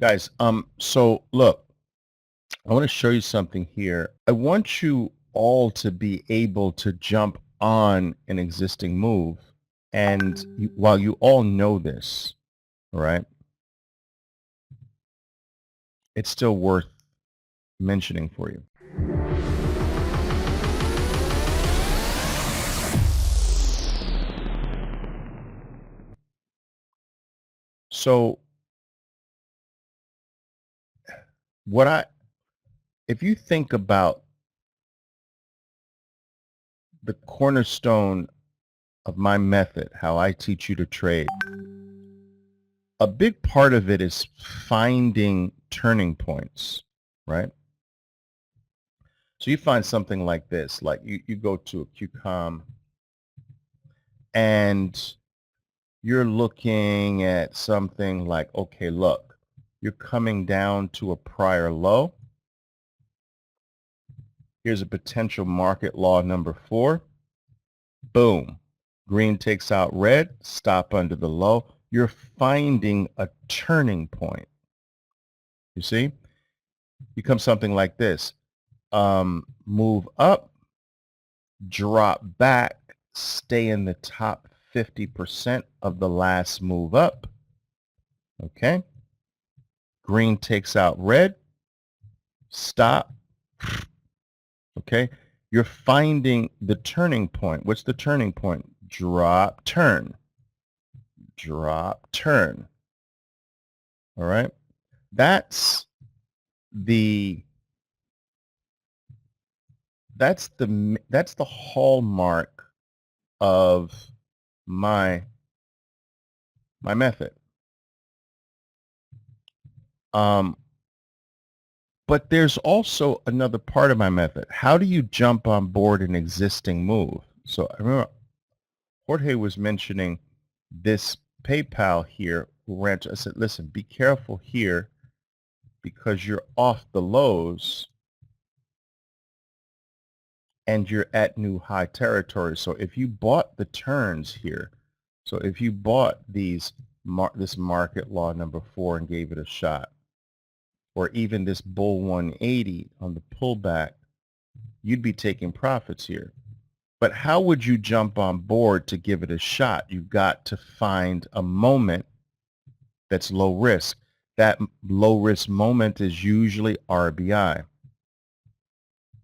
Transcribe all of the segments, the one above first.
Guys, so look, I want to show you something here. I want you all to be able to jump on an existing move. And while you all know this, all right, it's still worth mentioning for you. So if you think about the cornerstone of my method, how I teach you to trade, a big part of it is finding turning points, right? So you find something like this, like you go to a QCOM and you're looking at something like, okay, look, you're coming down to a prior low. Here's a potential market law number 4. Boom. Green takes out red, stop under the low. You're finding a turning point. You see? Becomes something like this. Move up, drop back, stay in the top 50% of the last move up. Okay. Green takes out red, stop. Okay. You're finding the turning point. What's the turning point? Drop, turn. Drop, turn. All right. That's the hallmark of my method. But there's also another part of my method. How do you jump on board an existing move? So I remember Jorge was mentioning this PayPal here. I said, listen, be careful here because you're off the lows and you're at new high territory. So if you bought the turns here, so if you bought this market law number 4 and gave it a shot, or even this bull 180 on the pullback, you'd be taking profits here. But how would you jump on board to give it a shot? You've got to find a moment that's low risk. That low risk moment is usually RBI.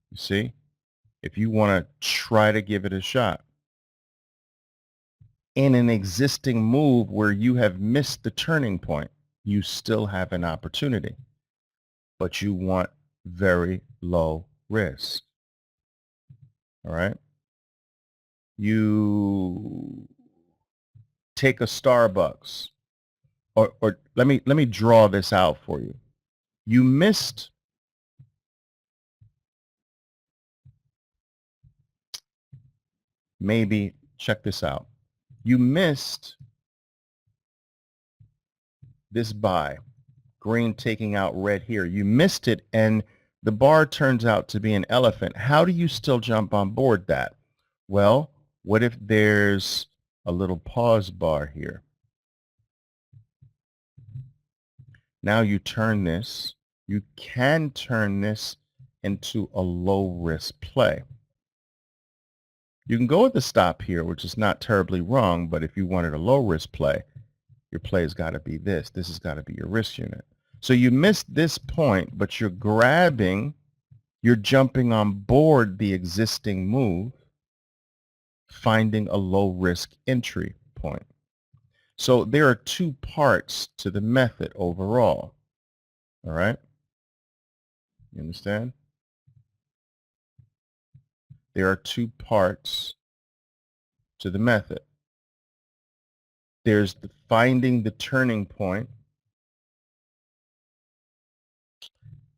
You see? If you want to try to give it a shot. In an existing move where you have missed the turning point, you still have an opportunity. But you want very low risk. All right? You take a Starbucks, or let me draw this out for you. You missed maybe, check this out. You missed this buy, green taking out red here. You missed it and the bar turns out to be an elephant. How do you still jump on board that? Well, what if there's a little pause bar here? Now you turn this. You can turn this into a low risk play. You can go with the stop here, which is not terribly wrong, but if you wanted a low risk play, your play has got to be this. This has got to be your risk unit. So you missed this point, but you're jumping on board the existing move, finding a low risk entry point. So there are 2 parts to the method overall. All right? You understand? There are 2 parts to the method. There's finding the turning point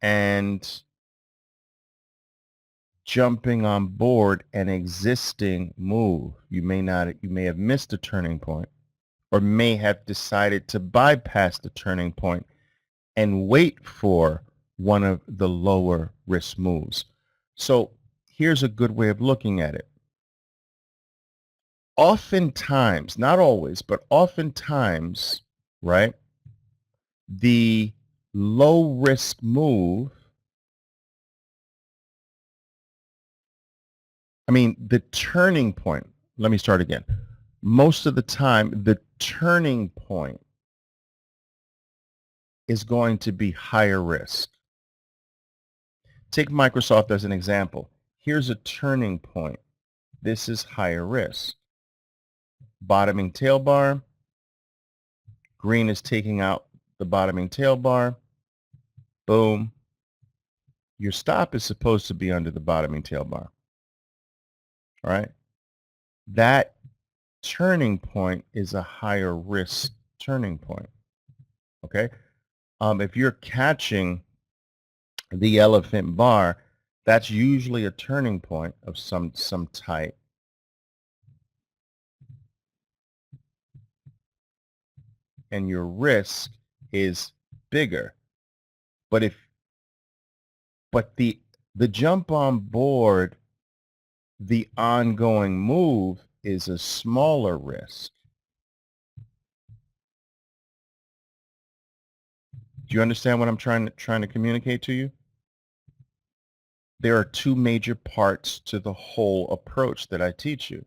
and jumping on board an existing move. You may have missed a turning point or may have decided to bypass the turning point and wait for one of the lower risk moves. So here's a good way of looking at it. Oftentimes, not always, but oftentimes, right, the low risk move, the turning point, let me start again. Most of the time, the turning point is going to be higher risk. Take Microsoft as an example. Here's a turning point. This is higher risk. Bottoming tail bar. Green is taking out the bottoming tail bar. Boom. Your stop is supposed to be under the bottoming tail bar. All right. That turning point is a higher risk turning point. Okay. If you're catching the elephant bar, that's usually a turning point of some type. And your risk is bigger. But the jump on board, the ongoing move is a smaller risk. Do you understand what I'm trying to communicate to you? There are two major parts to the whole approach that I teach you.